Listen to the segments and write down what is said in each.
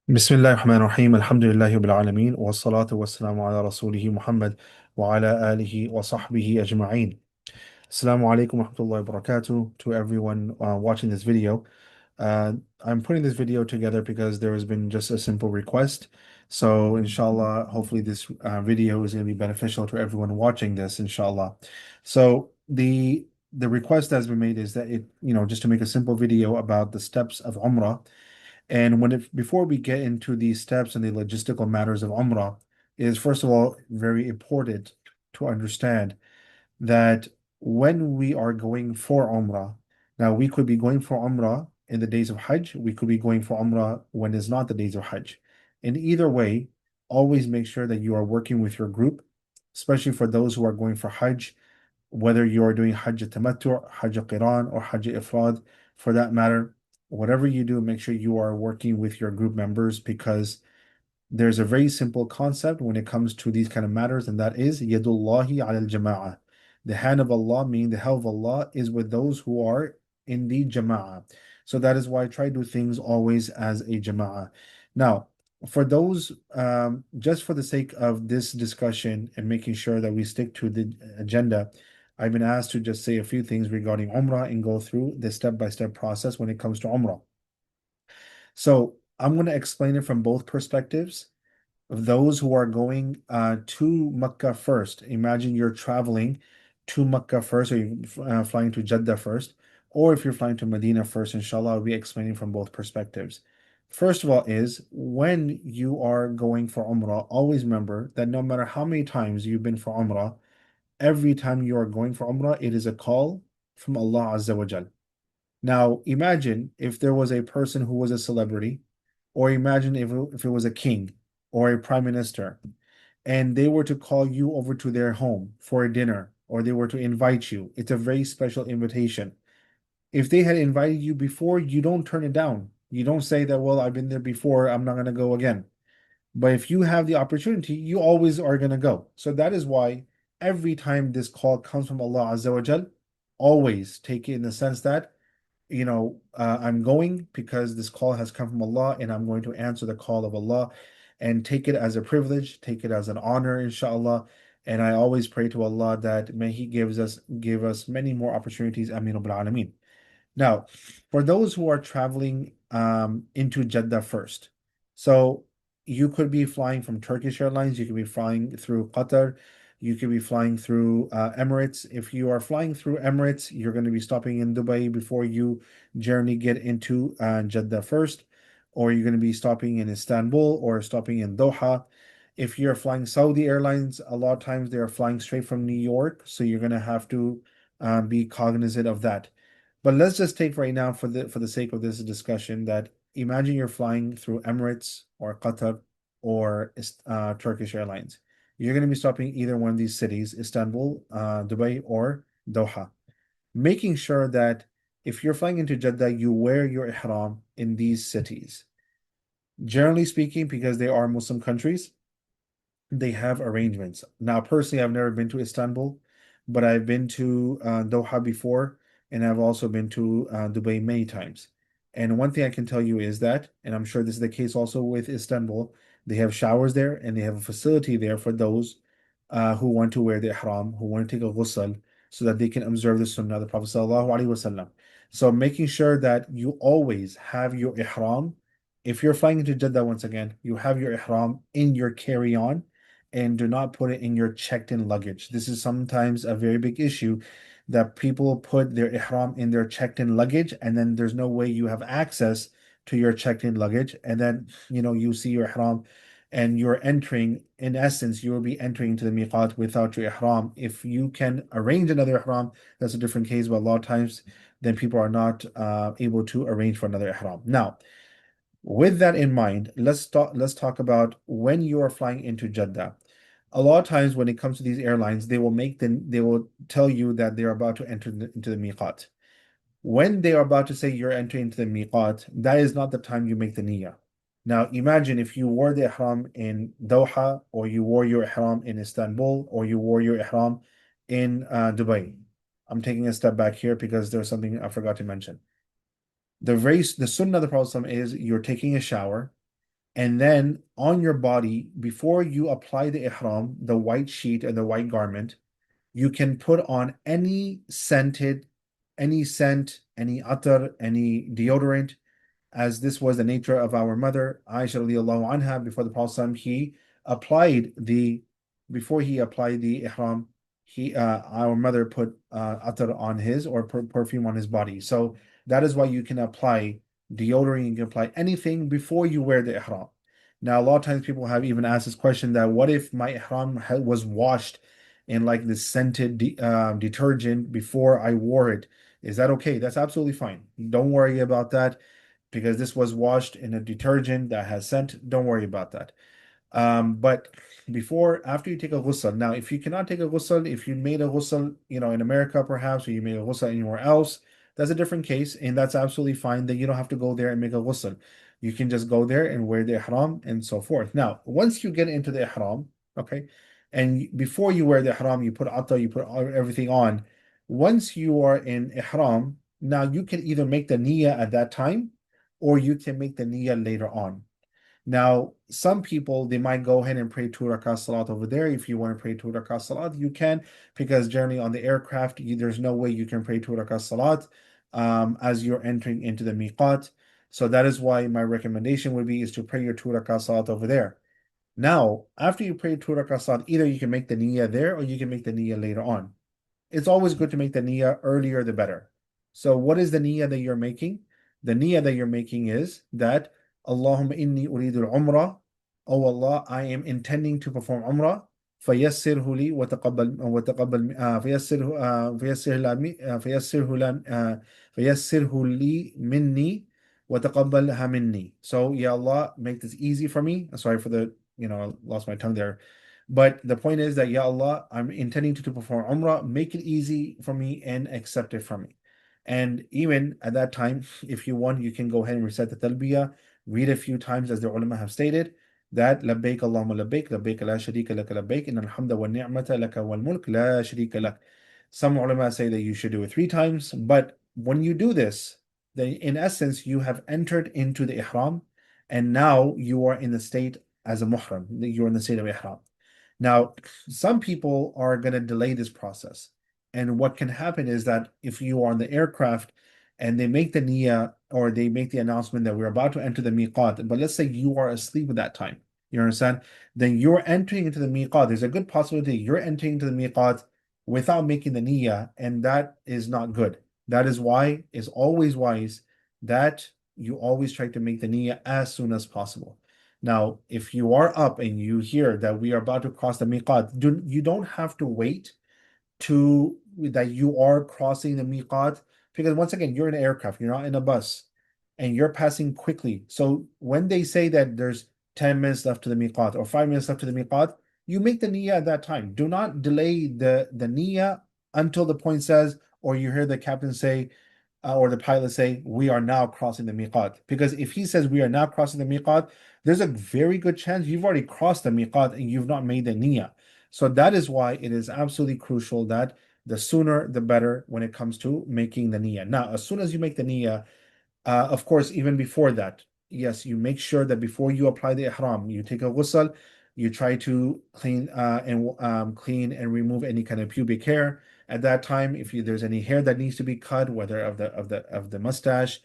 بسم الله الرحمن الرحيم الحمد لله رب العالمين والصلاة والسلام على رسوله محمد وعلى آله وصحبه أجمعين. Assalamu alaikum wa rahmatullahi wa barakatuh to everyone watching this video. Uh, I'm putting this video together because there has been just a simple request. So inshallah, hopefully this video is going to be beneficial to everyone watching this, inshallah. So the request that has been made is that just to make a simple video about the steps of Umrah. And before we get into these steps and the logistical matters of Umrah, it is first of all very important to understand that when we are going for Umrah, now we could be going for Umrah in the days of Hajj, we could be going for Umrah when it's not the days of Hajj. In either way, always make sure that you are working with your group, especially for those who are going for Hajj, whether you are doing Hajj Tamattu, Hajj Qiran, or Hajj Ifrad, for that matter. Whatever you do, make sure you are working with your group members, because there's a very simple concept when it comes to these kind of matters, and that is Yadullahi al Jama'ah. The hand of Allah, meaning the help of Allah, is with those who are in the Jama'ah. So that is why I try to do things always as a Jama'ah. Now, for those, just for the sake of this discussion and making sure that we stick to the agenda, I've been asked to just say a few things regarding Umrah and go through the step-by-step process when it comes to Umrah. So I'm going to explain it from both perspectives. Of those who are going to Makkah first, imagine you're traveling to Makkah first, or you're flying to Jeddah first, or if you're flying to Medina first, inshallah, I'll be explaining from both perspectives. First of all, is when you are going for Umrah, always remember that no matter how many times you've been for Umrah, every time you are going for Umrah, it is a call from Allah Azza wa Jal. Now, imagine if there was a person who was a celebrity, or imagine if it was a king or a prime minister, and they were to call you over to their home for a dinner, or they were to invite you. It's a very special invitation. If they had invited you before, you don't turn it down. You don't say that, well, I've been there before, I'm not going to go again. But if you have the opportunity, you always are going to go. So that is why every time this call comes from Allah Azza wa Jal, always take it in the sense that, I'm going because this call has come from Allah, and I'm going to answer the call of Allah, and take it as a privilege, take it as an honor, inshallah. And I always pray to Allah that may He give us many more opportunities. Ameen Rabbil Alameen. Now, for those who are traveling into Jeddah first, so you could be flying from Turkish Airlines, you could be flying through Qatar, you could be flying through Emirates. If you are flying through Emirates, you're going to be stopping in Dubai before you generally get into Jeddah first, or you're going to be stopping in Istanbul or stopping in Doha. If you're flying Saudi Airlines, a lot of times they are flying straight from New York, so you're going to have to be cognizant of that. But let's just take right now, for the sake of this discussion, that imagine you're flying through Emirates or Qatar or Turkish Airlines. You're going to be stopping either one of these cities, Istanbul, Dubai, or Doha. Making sure that if you're flying into Jeddah, you wear your ihram in these cities. Generally speaking, because they are Muslim countries, they have arrangements. Now, personally, I've never been to Istanbul, but I've been to Doha before, and I've also been to Dubai many times. And one thing I can tell you is that, and I'm sure this is the case also with Istanbul, they have showers there, and they have a facility there for those who want to wear the ihram, who want to take a ghusl, so that they can observe the sunnah of the Prophet sallallahu alaihi wasallam. So making sure that you always have your ihram. If you're flying into Jeddah, once again, you have your ihram in your carry-on, and do not put it in your checked-in luggage. This is sometimes a very big issue, that people put their ihram in their checked-in luggage, and then there's no way you have access to your checked-in luggage, and then you see your ihram, and you're entering, in essence, you will be entering into the miqat without your ihram. If you can arrange another ihram, that's a different case, but a lot of times then people are not able to arrange for another ihram. Now, with that in mind, let's talk about when you are flying into Jeddah. A lot of times when it comes to these airlines, they will tell you that they're about to enter into the miqat. When they are about to say you're entering into the miqat, that is not the time you make the niyyah. Now imagine if you wore the ihram in Doha, or you wore your ihram in Istanbul, or you wore your ihram in Dubai. I'm taking a step back here because there's something I forgot to mention. The sunnah of the Prophet is you're taking a shower, And then on your body, before you apply the ihram, the white sheet or the white garment, you can put on any scent, any attar, any deodorant, as this was the nature of our mother Aisha radiallahu anha. Before the Prophet he applied the before he applied the ihram, he our mother put attar on his, or perfume on his body. So that is why you can apply deodorant, you can apply anything before you wear the ihram. Now a lot of times people have even asked this question, that what if my ihram was washed in like this scented detergent before I wore it? Is that okay? That's absolutely fine. Don't worry about that, because this was washed in a detergent that has scent. Don't worry about that. But after you take a ghusl, now if you cannot take a ghusl, if you made a ghusl, in America perhaps, or you made a ghusl anywhere else, that's a different case, and that's absolutely fine. That you don't have to go there and make a ghusl. You can just go there and wear the ihram and so forth. Now, once you get into the ihram, okay, and before you wear the ihram, you put atta, you put everything on. Once you are in ihram, now you can either make the niyyah at that time, or you can make the niyyah later on. Now, some people, they might go ahead and pray 2 rakat salat over there. If you want to pray 2 rakat salat, you can, because generally on the aircraft, there's no way you can pray 2 rakat salat as you're entering into the miqat. So that is why my recommendation would be is to pray your 2 rakat salat over there. Now, after you pray 2 rakat salat, either you can make the niyyah there, or you can make the niyyah later on. It's always good to make the niyyah earlier the better. So what is the niyyah that you're making? The niyyah that you're making is that Allahumma inni uridul umrah. Oh Allah, I am intending to perform umrah. فيسره لي وتقبل فيسره لي مني وتقبلها مني. So Ya Allah, make this easy for me. Sorry for the, I lost my tongue there. But the point is that, Ya Allah, I'm intending to perform Umrah, make it easy for me and accept it from me. And even at that time, if you want, you can go ahead and recite the talbiyah, read a few times, as the ulama have stated, that labbaik Allahumma labbaik, labbaik la sharika laka labbaik, inna alhamda wa ni'mata laka wal mulk la sharika lak. Some ulama say that you should do it 3 times, but when you do this, then in essence, you have entered into the ihram, and now you are in the state as a muhram, you're in the state of ihram. Now, some people are going to delay this process. And what can happen is that if you are on the aircraft and they make the niyyah, or they make the announcement that we're about to enter the miqat, but let's say you are asleep at that time, you understand? Then you're entering into the miqat. There's a good possibility you're entering into the miqat without making the niyyah, and that is not good. That is why it's always wise that you always try to make the niyyah as soon as possible. Now, if you are up and you hear that we are about to cross the miqat, you don't have to wait to that you are crossing the miqat, because once again, you're in an aircraft, you're not in a bus, and you're passing quickly. So when they say that there's 10 minutes left to the miqat, or 5 minutes left to the miqat, you make the niyyah at that time. Do not delay the niyyah until the point says, or you hear the captain say, or the pilot say, we are now crossing the miqat. Because if he says we are now crossing the miqat, there's a very good chance you've already crossed the miqat and you've not made the niyyah. So that is why it is absolutely crucial that the sooner the better when it comes to making the niyyah. Now, as soon as you make the niyyah, of course, even before that, yes, you make sure that before you apply the ihram, you take a ghusl, you try to clean and remove any kind of pubic hair. At that time, if there's any hair that needs to be cut, whether of the mustache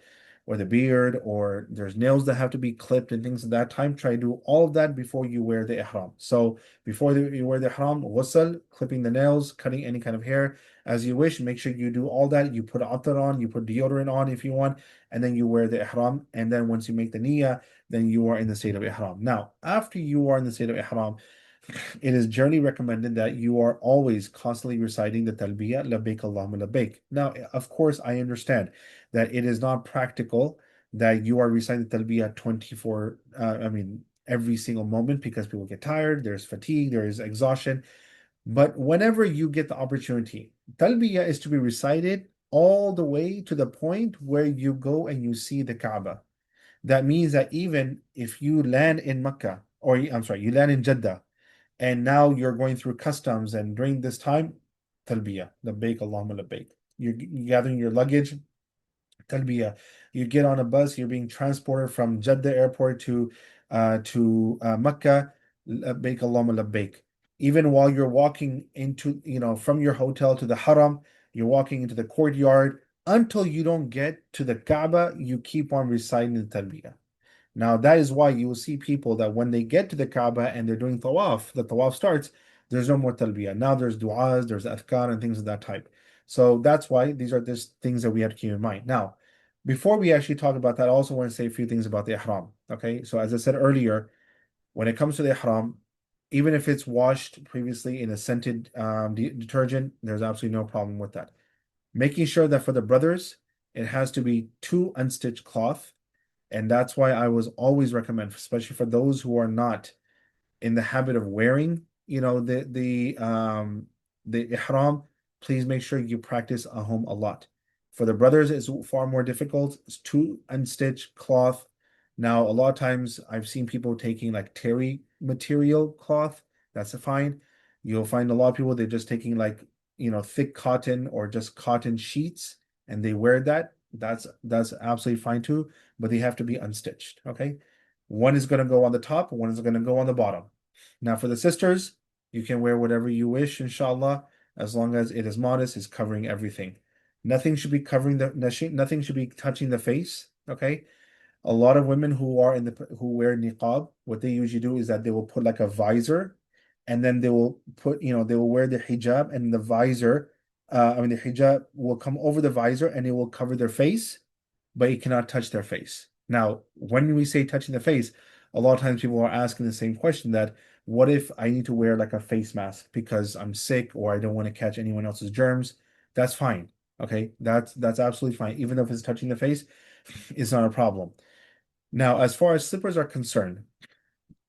or the beard, or there's nails that have to be clipped and things at that time, try to do all of that before you wear the ihram. So before you wear the ihram, ghusl, clipping the nails, cutting any kind of hair as you wish. Make sure you do all that. You put attar on, you put deodorant on if you want, and then you wear the ihram. And then once you make the niyyah, then you are in the state of ihram. Now, after you are in the state of ihram, it is generally recommended that you are always constantly reciting the talbiyah, labbaik Allahumma labbaik. Now, of course, I understand that it is not practical that you are reciting the talbiyah 24, every single moment, because people get tired, there's fatigue, there is exhaustion. But whenever you get the opportunity, talbiyah is to be recited all the way to the point where you go and you see the Kaaba. That means that even if you land in Makkah, or I'm sorry, you land in Jeddah, and now you're going through customs, and during this time, talbiyah, labbaik Allahumma labbaik. You're gathering your luggage, Talbiya. You get on a bus, you're being transported from Jeddah airport to Makkah, labbaik Allahumma labbaik. Even while you're walking into, from your hotel to the Haram, you're walking into the courtyard until you don't get to the Kaaba, you keep on reciting the Talbiya. Now, that is why you will see people that when they get to the Kaaba and they're doing tawaf, the tawaf starts, there's no more talbiyah. Now there's du'as, there's adhkar, and things of that type. So that's why these are just things that we have to keep in mind. Now, before we actually talk about that, I also want to say a few things about the ihram. Okay, so as I said earlier, when it comes to the ihram, even if it's washed previously in a scented detergent, there's absolutely no problem with that. Making sure that for the brothers, it has to be two unstitched cloth, and that's why I was always recommend, especially for those who are not in the habit of wearing, the ihram, please make sure you practice at home a lot. For the brothers, it's far more difficult. It's two unstitched cloth. Now, a lot of times I've seen people taking like terry material cloth. That's fine. You'll find a lot of people they're just taking like thick cotton or just cotton sheets and they wear that. That's absolutely fine too, but they have to be unstitched. Okay. One is going to go on the top, one is going to go on the bottom. Now, for the sisters, you can wear whatever you wish, inshallah, as long as it is modest, is covering everything. Nothing should be covering nothing should be touching the face. Okay. A lot of women who wear niqab, what they usually do is that they will put like a visor, and then they will wear the hijab, and the visor, the hijab will come over the visor and it will cover their face, but it cannot touch their face. Now, when we say touching the face, a lot of times people are asking the same question that what if I need to wear like a face mask because I'm sick or I don't want to catch anyone else's germs? That's fine. Okay, that's absolutely fine. Even if it's touching the face, it's not a problem. Now, as far as slippers are concerned,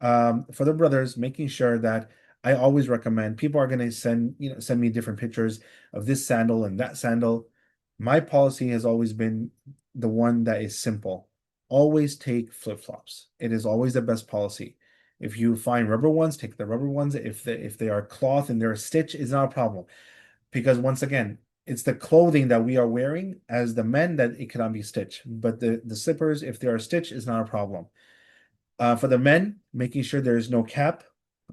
for the brothers, making sure that I always recommend people are going to send me different pictures of this sandal and that sandal. My policy has always been the one that is simple. Always take flip-flops. It is always the best policy. If you find rubber ones, take the rubber ones. If they are cloth and they're a stitch, it's not a problem. Because once again, it's the clothing that we are wearing as the men that it cannot be stitched. But the slippers, if they are stitched, is not a problem. For the men, making sure there is no cap,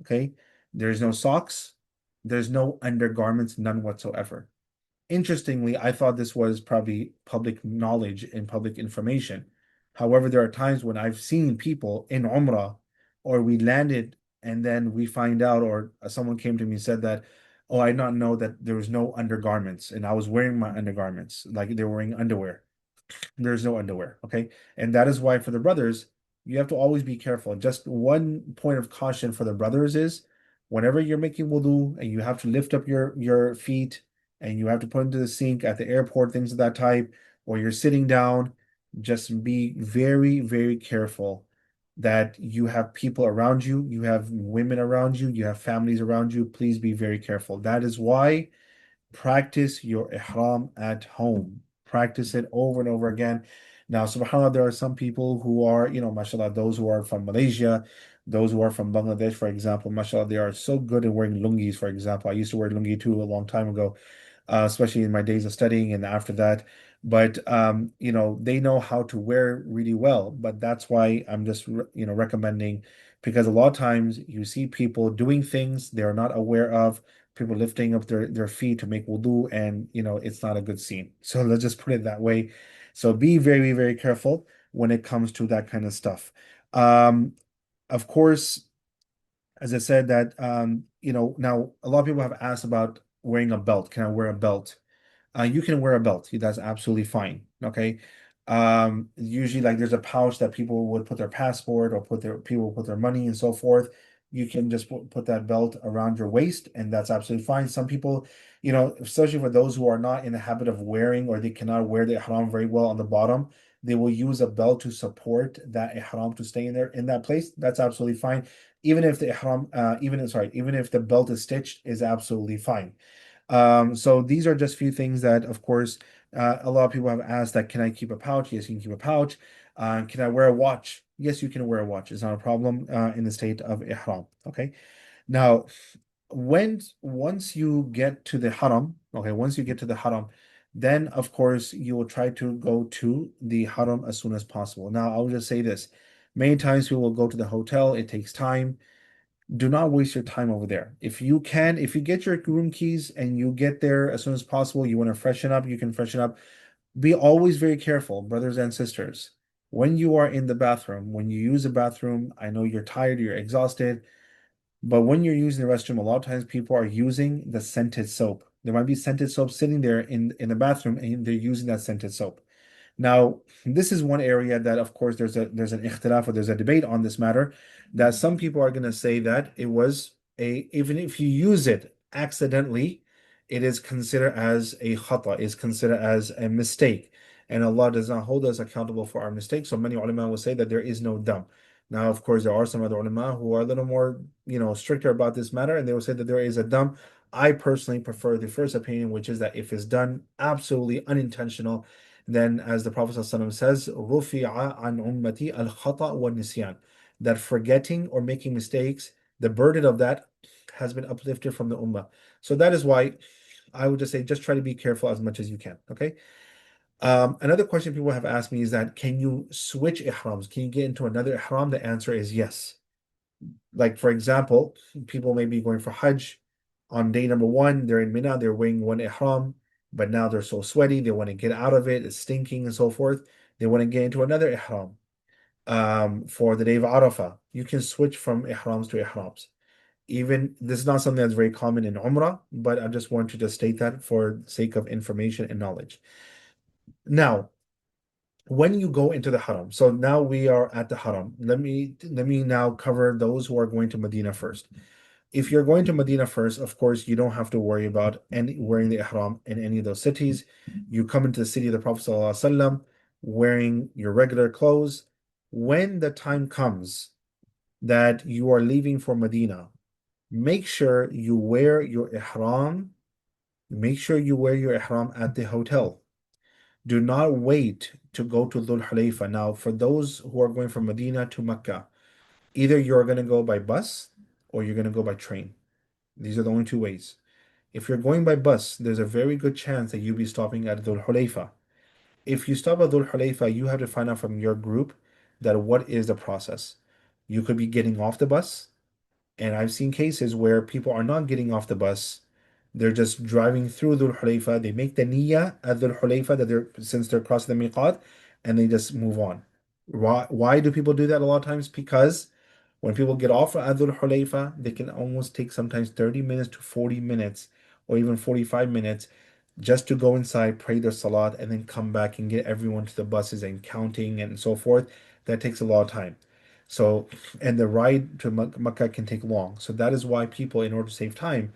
okay? There's no socks, there's no undergarments, none whatsoever. Interestingly, I thought this was probably public knowledge and public information. However, there are times when I've seen people in Umrah or we landed and then we find out, or someone came to me and said that, oh, I did not know that there was no undergarments and I was wearing my undergarments, like they were wearing underwear. There's no underwear. Okay. And that is why for the brothers, you have to always be careful. Just one point of caution for the brothers is whenever you're making wudu and you have to lift up your feet and you have to put into the sink at the airport, things of that type, or you're sitting down, just be very, very careful that you have people around you, you have women around you, you have families around you. Please be very careful. That is why practice your ihram at home. Practice it over and over again. Now, subhanAllah, there are some people who are, mashallah, those who are from Malaysia, those who are from Bangladesh, for example, mashallah, they are so good at wearing lungis, for example. I used to wear lungi too a long time ago, especially in my days of studying and after that. But they know how to wear really well. But that's why I'm just recommending, because a lot of times you see people doing things they're not aware of, people lifting up their feet to make wudu, and it's not a good scene. So let's just put it that way. So be very, very careful when it comes to that kind of stuff. Um, of course, as I said that now a lot of people have asked about wearing a belt. Can I wear a belt? You can wear a belt. That's absolutely fine. Okay. Usually like there's a pouch that people would put their passport or people put their money and so forth. You can just put that belt around your waist, and that's absolutely fine. Some people, especially for those who are not in the habit of wearing or they cannot wear the ihram very well on the bottom, they will use a belt to support that ihram to stay in there in that place. That's absolutely fine. Even if the ihram, even if the belt is stitched, is absolutely fine. So these are just few things that, of course, a lot of people have asked that, can I keep a pouch? Yes, you can keep a pouch. Can I wear a watch? Yes, you can wear a watch. It's not a problem in the state of Ihram. Okay. Now, once you get to the Haram, okay, once you get to the Haram, Then, of course, you will try to go to the haram as soon as possible. Now, I will just say this. Many times we will go to the hotel, it takes time. Do not waste your time over there. If you get your room keys and you get there as soon as possible, you want to freshen up, you can freshen up. Be always very careful, brothers and sisters. When you are in the bathroom, when you use the bathroom, I know you're tired, you're exhausted, but when you're using the restroom, a lot of times people are using the scented soap. There might be scented soap sitting there in the bathroom and they're using that scented soap. Now, this is one area that, of course, there's an ikhtilaf or there's a debate on this matter, that some people are going to say that it was a even if you use it accidentally, it is considered as a khata, is considered as a mistake, and Allah does not hold us accountable for our mistakes. So many ulama will say that there is no dam. Now, of course, there are some other ulama who are a little more, stricter about this matter, and they will say that there is a dam. I personally prefer the first opinion, which is that if it's done absolutely unintentional, then, as the Prophet ﷺ says, رُفِعَ عَنْ أُمَّتِي الْخَطَأ وَالنِّسْيَانِ, that forgetting or making mistakes, the burden of that has been uplifted from the ummah. So that is why I would just say, just try to be careful as much as you can. Okay. Another question people have asked me is that, can you switch ihrams? Can you get into another ihram? The answer is yes. Like, for example, people may be going for Hajj. On day number one, they're in Mina, they're wearing one ihram, but now they're so sweaty, they want to get out of it, it's stinking and so forth. They want to get into another ihram. For the day of Arafah, you can switch from ihrams to ihrams. Even this is not something that's very common in Umrah, but I just want to just state that for sake of information and knowledge. Now, when you go into the haram, so now we are at the haram. Let me now cover those who are going to Medina first. If you're going to Medina first, of course, you don't have to worry about any wearing the ihram in any of those cities. You come into the city of the Prophet ﷺ wearing your regular clothes. When the time comes that you are leaving for Medina, make sure you wear your ihram. Make sure you wear your ihram at the hotel. Do not wait to go to Dhul Hulayfa. Now, for those who are going from Medina to Makkah, either you're going to go by bus or you're going to go by train. These are the only two ways. If you're going by bus, there's a very good chance that you'll be stopping at Dhul Hulayfa. If you stop at Dhul Hulayfa, you have to find out from your group that what is the process. You could be getting off the bus, and I've seen cases where people are not getting off the bus. They're just driving through Dhul Hulayfa. They make the niyyah at Dhul Hulayfa that since they're crossing the miqat, and they just move on. Why do people do that a lot of times? Because when people get off at Dhul Hulayfa, they can almost take sometimes 30 minutes to 40 minutes or even 45 minutes just to go inside, pray their salat, and then come back and get everyone to the buses and counting and so forth. That takes a lot of time. So, and the ride to Makkah can take long. So that is why people, in order to save time,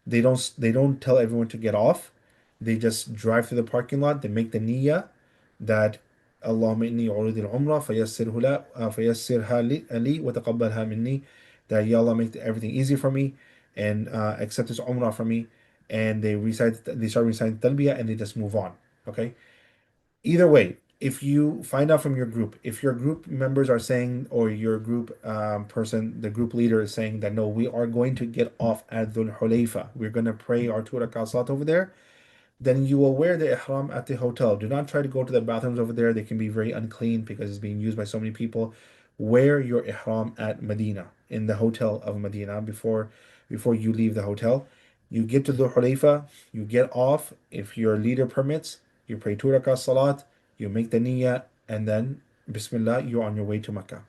they don't tell everyone to get off. They just drive through the parking lot. They make the niyyah that Allahumma inni uridu al-umrah fayassirha li wa taqabbalha minni, that Ya Allah make everything easy for me and accept this umrah for me. And they start reciting talbiyah and they just move on. Okay. Either way, if you find out from your group, if your group members are saying, or your group person, the group leader is saying that no, we are going to get off at Dhul Hulayfa, we're going to pray our 2 rakat salat over there, then you will wear the ihram at the hotel. Do not try to go to the bathrooms over there. They can be very unclean because it's being used by so many people. Wear your ihram at Medina, in the hotel of Medina, before you leave the hotel. You get to Dhul Hulayfa, you get off. If your leader permits, you pray 2 rakat salat, you make the niyyah, and then Bismillah, you're on your way to Makkah.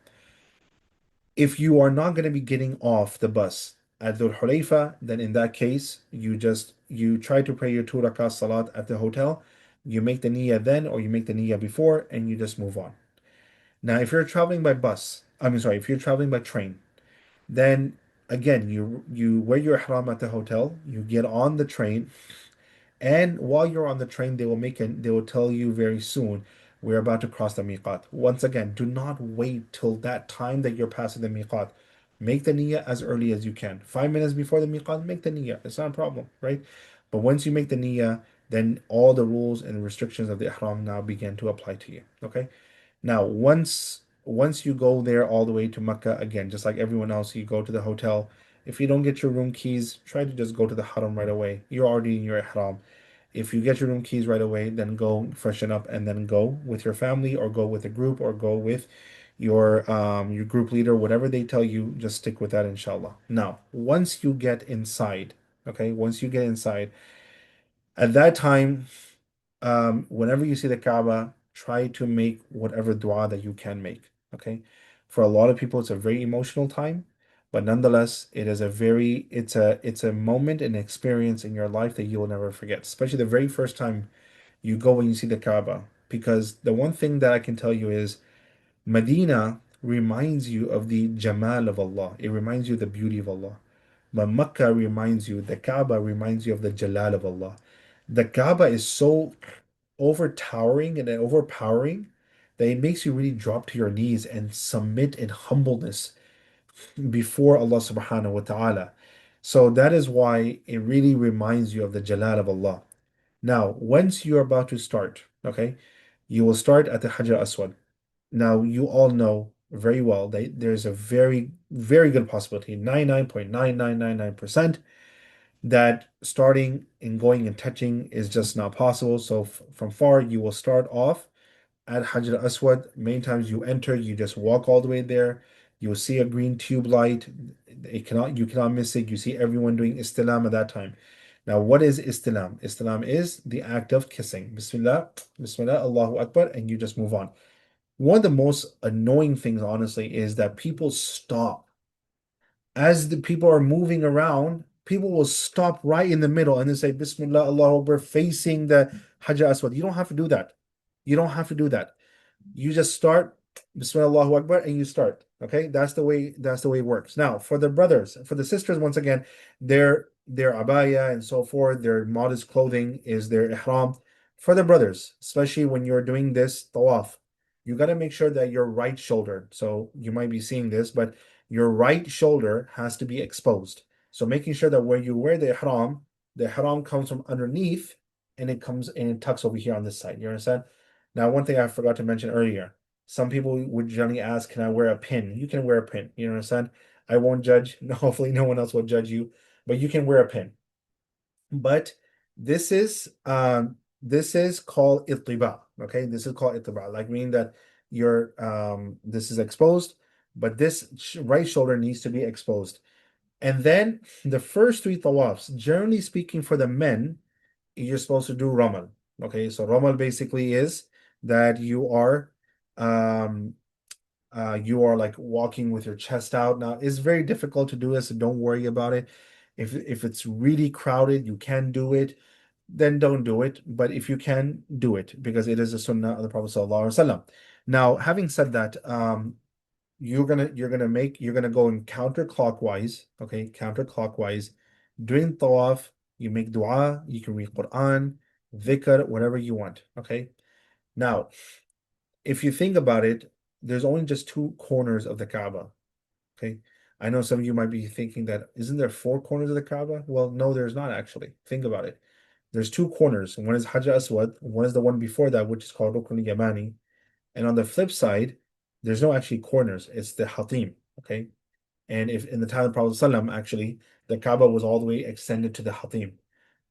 If you are not going to be getting off the bus at Dhul Hulayfa, then in that case, you try to pray your 2 rakat salat at the hotel. You make the niyyah then, or you make the niyyah before, and you just move on. Now, if you're traveling by bus, if you're traveling by train, then again, you wear your ihram at the hotel, you get on the train, and while you're on the train, they will tell you very soon, we're about to cross the miqat. Once again, do not wait till that time that you're passing the miqat. Make the niyyah as early as you can. 5 minutes before the miqat, make the niyyah. It's not a problem, right? But once you make the niyyah, then all the rules and restrictions of the ihram now begin to apply to you. Okay? Now, once you go there all the way to Mecca, again, just like everyone else, you go to the hotel. If you don't get your room keys, try to just go to the haram right away. You're already in your ihram. if you get your room keys right away, then go freshen up and then go with your family or go with a group or go with your group leader, whatever they tell you, just stick with that, inshallah. Now, once you get inside, okay, once you get inside, at that time, whenever you see the Kaaba, try to make whatever dua that you can make. Okay. For a lot of people, it's a very emotional time, but nonetheless, it's a moment and experience in your life that you will never forget, especially the very first time you go and you see the Kaaba. Because the one thing that I can tell you is Medina reminds you of the Jamal of Allah. It reminds you of the beauty of Allah. But Makkah reminds you, the Kaaba reminds you of the Jalal of Allah. The Kaaba is so overtowering and overpowering that it makes you really drop to your knees and submit in humbleness before Allah subhanahu wa ta'ala. So that is why it really reminds you of the Jalal of Allah. Now, once you're about to start, okay, you will start at the Hajar Aswad. Now, you all know very well that there's a very, very good possibility, 99.9999%, that starting and going and touching is just not possible. So from far, you will start off at Hajar Aswad. Many times you enter, you just walk all the way there. You will see a green tube light. You cannot miss it. You see everyone doing istilam at that time. Now, what is istilam? Istilam is the act of kissing. Bismillah, Bismillah, Allahu Akbar, and you just move on. One of the most annoying things, honestly, is that people stop. As the people are moving around, people will stop right in the middle and then say, Bismillah, Allahu Akbar, facing the Hajar Aswad. You don't have to do that. You don't have to do that. You just start Bismillah Allahu Akbar and you start. Okay, that's the way it works. Now, for the brothers, for the sisters, once again, their abaya and so forth, their modest clothing is their ihram. For the brothers, especially when you're doing this tawaf, you got to make sure that your right shoulder, so you might be seeing this, but your right shoulder has to be exposed. So making sure that when you wear the ihram comes from underneath and it comes and it tucks over here on this side. You understand? Now, one thing I forgot to mention earlier, some people would generally ask, can I wear a pin? You can wear a pin. You understand? I won't judge. Hopefully, no one else will judge you, but you can wear a pin. But this is called ittiba. Okay, this is called ittiba, like meaning that this is exposed, but this right shoulder needs to be exposed. And then the first three tawafs, generally speaking, for the men, you're supposed to do Ramal. Okay, so Ramal basically is that um you are like walking with your chest out. Now, it's very difficult to do this, so don't worry about it. If it's really crowded, you can do it, then don't do it. But if you can, do it because it is a sunnah of the Prophet Sallallahu Alaihi Wasallam. Now, having said that, you're gonna go in counterclockwise, okay, counterclockwise. During tawaf, you make dua, you can read Quran, dhikr, whatever you want, okay? Now, if you think about it, there's only just two corners of the Kaaba, okay? I know some of you might be thinking that, isn't there four corners of the Kaaba? Well, no, there's not actually. Think about it. There's two corners. One is Hajar Aswad, one is the one before that, which is called Rukn Yamani. And on the flip side, there's no actually corners. It's the Hatim, okay? And if in the time of the Prophet ﷺ, actually, the Kaaba was all the way extended to the Hatim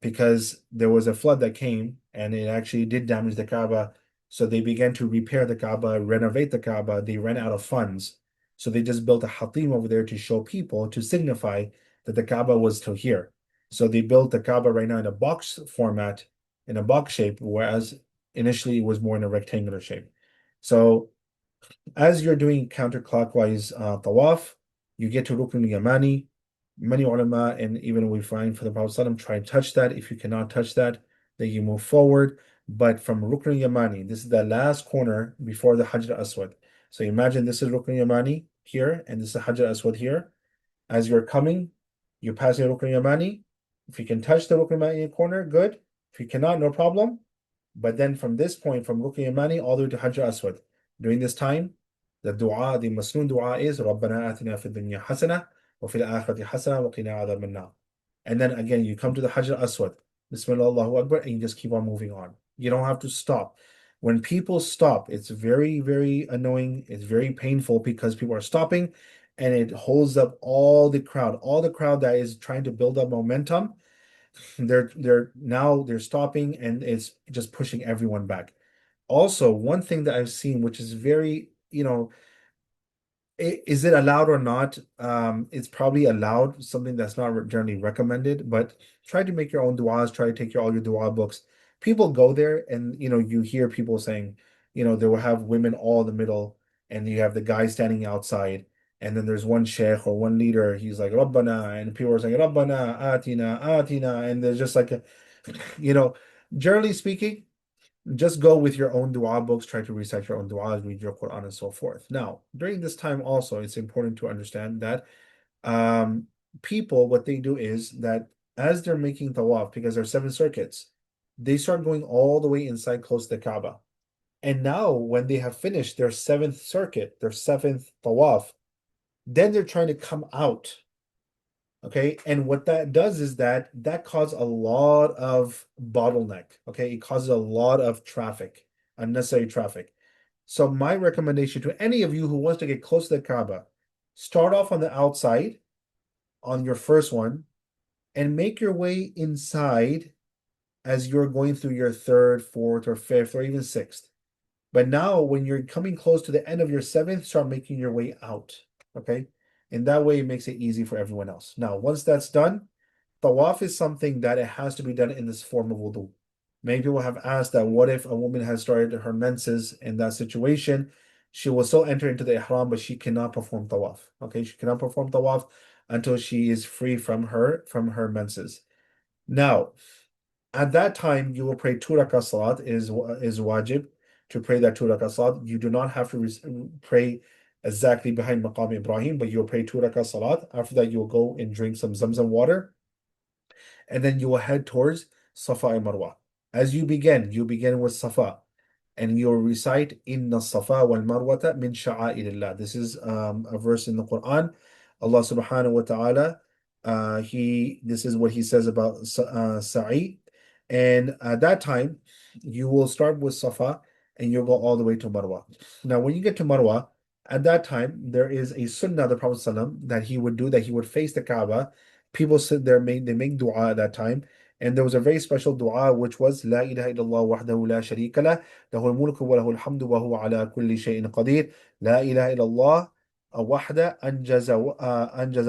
because there was a flood that came and it actually did damage the Kaaba. So they began to repair the Kaaba, renovate the Kaaba. They ran out of funds. So they just built a Hatim over there to show people, to signify that the Kaaba was still here. So they built the Kaaba right now in a box format, in a box shape, whereas initially it was more in a rectangular shape. So as you're doing counterclockwise tawaf, you get to Rukn Yamani. Many ulama, and even we find for the Prophet ﷺ, try and touch that. If you cannot touch that, then you move forward. But from Rukn Yamani, this is the last corner before the Hajar Aswad. So imagine this is Rukn Yamani here, and this is Hajar Aswad here. As you're coming, you're passing Rukn Yamani. If you can touch the Rukn Yamani corner, good. If you cannot, no problem. But then from this point, from Rukn Yamani all the way to Hajar Aswad, during this time, the dua, the Masnoon dua is رَبَّنَا آتِنَا فِي الدُّنْيَا حَسَنَةً وَفِي الْآخِرَةِ حَسَنَةً وَقِنَا عَذَابَ النَّارِ. And then again, you come to the Hajar Aswad, Bismillah Allahu Akbar, and you just keep on moving on. You don't have to stop. When people stop, it's very, very annoying. It's very painful because people are stopping and it holds up all the crowd that is trying to build up momentum. they're stopping, and it's just pushing everyone back. Also, one thing that I've seen, which is very, is it allowed or not? It's probably allowed, something that's not generally recommended, but try to make your own du'as, try to take all your du'a books. People go there and you hear people saying, they will have women all in the middle, and you have the guy standing outside, and then there's one sheikh or one leader, he's like, Rabbana, and people are saying, Rabbana, Atina, Atina, and there's just like you know, generally speaking, just go with your own dua books, try to recite your own duas, read your Quran, and so forth. Now, during this time also, it's important to understand that um, people, what they do is that as they're making tawaf, because there's 7 circuits, they start going all the way inside close to the Kaaba. And now, when they have finished their seventh circuit, their seventh tawaf, then they're trying to come out. Okay. And what that does is that causes a lot of bottleneck. Okay. It causes a lot of traffic, unnecessary traffic. So my recommendation to any of you who wants to get close to the Kaaba, start off on the outside on your first one and make your way inside as you're going through your third, fourth, or fifth, or even sixth. But now, when you're coming close to the end of your seventh, start making your way out. Okay. And that way it makes it easy for everyone else. Now, once that's done, tawaf is something that it has to be done in this form of wudu. Many people have asked that what if a woman has started her menses in that situation? She will still enter into the ihram, but she cannot perform tawaf. Okay, she cannot perform tawaf until she is free from her menses. Now, at that time, you will pray 2 rakah salat is wajib to pray that 2 rakah salat. You do not have to pray exactly behind Maqam Ibrahim, but you'll pray 2 rakah salat. After that, you will go and drink some Zamzam water, and then you will head towards Safa and Marwa. As you begin with Safa, and you'll recite Inna Safa wal Marwata min sha'airillah. This is a verse in the Quran. Allah subhanahu wa ta'ala, this is what he says about Sa'i. And at that time, you will start with Safa and you'll go all the way to Marwa. Now, when you get to Marwa, at that time, there is a sunnah of the Prophet ﷺ that he would do, that he would face the Kaaba. People sit there, they make dua at that time. And there was a very special dua which was La ilaha illallah wahdahu la sharika lah, lahul mulku wa lahul hamdu wa huwa ala kulli shay'in qadir. La ilaha illallah wahda anjaza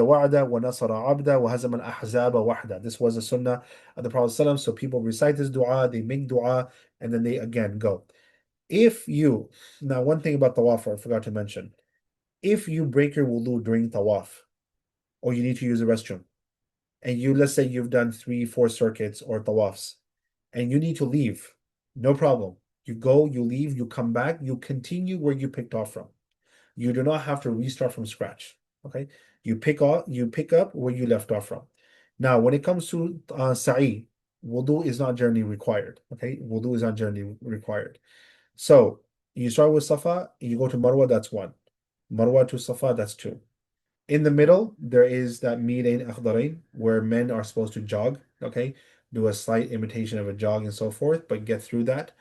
wa'da wa nasara abda wa hazama al-ahzaba wahda. This was a sunnah of the Prophet ﷺ. So people recite this dua, they make dua, and then they again go. If you, now one thing about tawaf I forgot to mention, if you break your wudu during tawaf, or you need to use the restroom, and let's say you've done 3, 4 circuits or tawafs, and you need to leave, no problem. You go, you leave, you come back, you continue where you picked off from. You do not have to restart from scratch. Okay, you pick up where you left off from. Now, when it comes to Sa'i, wudu is not generally required. Okay, wudu is not generally required. So you start with Safa, you go to Marwa, that's one. Marwa to Safa, that's two. In the middle, there is that Midain Akhdarain, where men are supposed to jog, okay? Do a slight imitation of a jog and so forth, but get through that.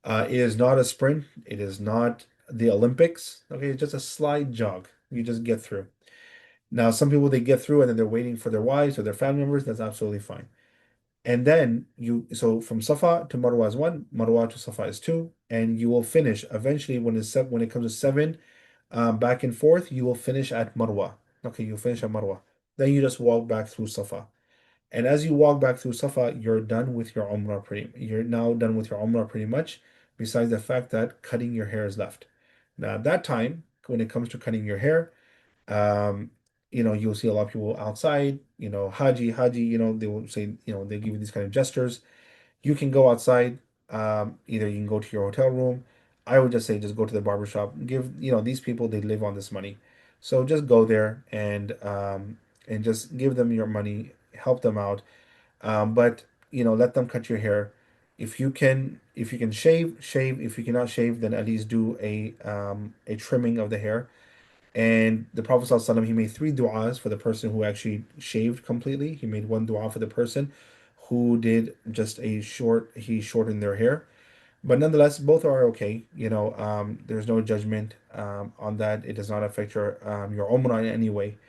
It is not a sprint, it is not the Olympics, okay? It's just a slight jog. You just get through. Now, some people they get through and then they're waiting for their wives or their family members, that's absolutely fine. And then so from Safa to Marwa is one, Marwa to Safa is two, and you will finish eventually when it comes to seven, back and forth, you will finish at Marwa. Okay, you finish at Marwa. Then you just walk back through Safa. And as you walk back through Safa, you're done with your Umrah you're now done with your Umrah pretty much, besides the fact that cutting your hair is left. Now at that time, when it comes to cutting your hair, um, you'll see a lot of people outside, Haji, Haji, they will say, they give you these kind of gestures. You can go outside. Either you can go to your hotel room. I would just say just go to the barber shop. These people, they live on this money. So just go there and just give them your money, help them out. But let them cut your hair. If you can shave, shave. If you cannot shave, then at least do a trimming of the hair. And the Prophet ﷺ, he made 3 du'as for the person who actually shaved completely. He made one du'a for the person who did just he shortened their hair. But nonetheless, both are okay. There's no judgment on that. It does not affect your umrah in any way.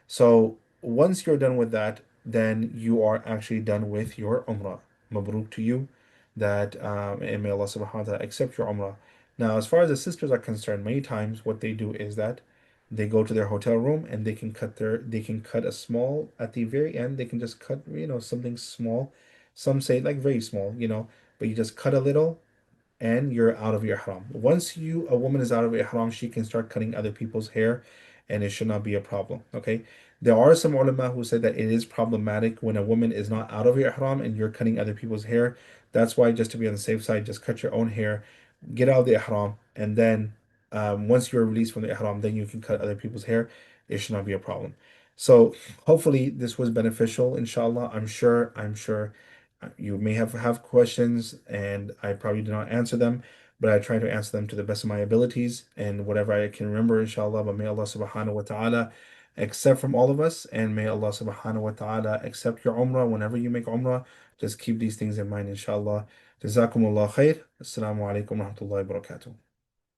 So once you're done with that, then you are actually done with your Umrah. Mabruk to you, that and may Allah subhanahu wa ta'ala accept your Umrah. Now, as far as the sisters are concerned, many times what they do is that they go to their hotel room and they can cut a small at the very end. They can just cut, something small. Some say like very small, but you just cut a little and you're out of your ihram. Once a woman is out of ihram, she can start cutting other people's hair, and it should not be a problem. Okay. There are some ulama who say that it is problematic when a woman is not out of your ihram and you're cutting other people's hair. That's why, just to be on the safe side, just cut your own hair, get out of the ihram, and then once you're released from the ihram, then you can cut other people's hair. It should not be a problem. So hopefully this was beneficial, inshallah. I'm sure you may have questions, and I probably did not answer them, but I try to answer them to the best of my abilities and whatever I can remember, inshallah. But may Allah subhanahu wa ta'ala accept from all of us, and may Allah subhanahu wa ta'ala accept your umrah whenever you make umrah. Just keep these things in mind, inshallah. Jazakumullah khair. Assalamu alaikum wa rahmatullahi wa barakatuh.